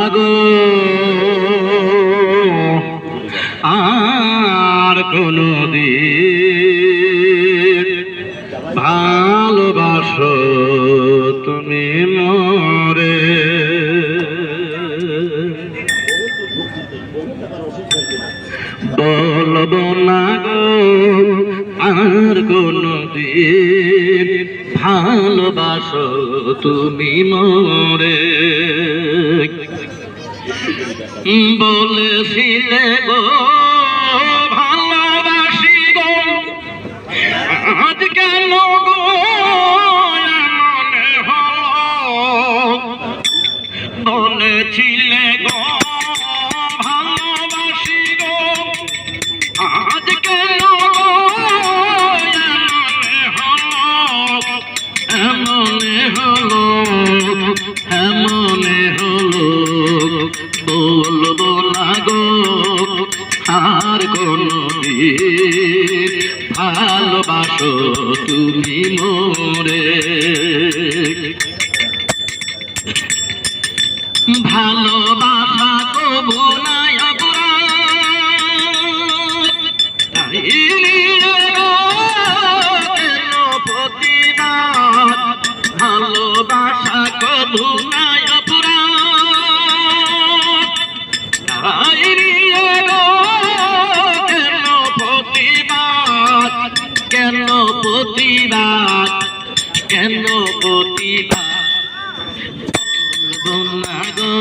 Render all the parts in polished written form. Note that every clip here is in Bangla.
গো আর কোনদিন ভালোবাসো তুমি মোরে বলবো না গো আর কোনদিন ভালোবাসো তুমি মোরে বলেছিলে গো ভালোবাসি গো আজ কেন গো মনে হলো বলেছিলে গো ভালোবাসি গো আজ কেন মনে হলো মনে হলো বলবো না গো আর কোনদিন ভালোবাসো তুমি মোরে ভালোবাসা কবু নাই ভালোবাসা কবু নাই কেন প্রতিবাদ কেন প্রতিবাদ বলবো না গো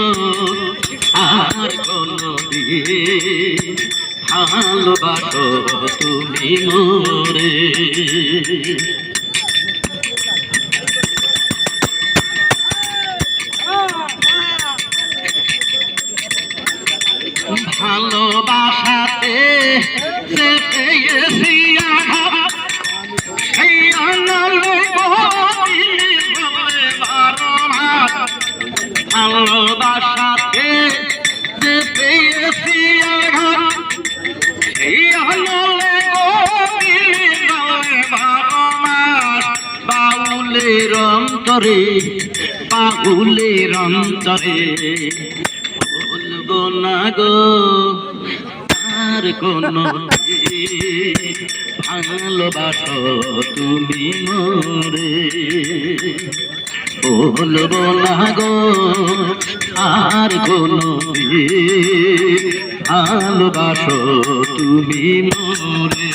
আর কোনদিন ভালোবাসো তুমি মোরে ভালোবাসাতে পেয়েছি আঘাত সেই আনলে ভালোবাসাতে পেয়েছি আঘাত সেই আনলে বাউলের অন্তরে বাউলের অন্তরে বলবো না গো আর কোনদিন ভালোবাসো তুমি মোরে বলবো না গো আর কোনদিন ভালোবাসো তুমি মোরে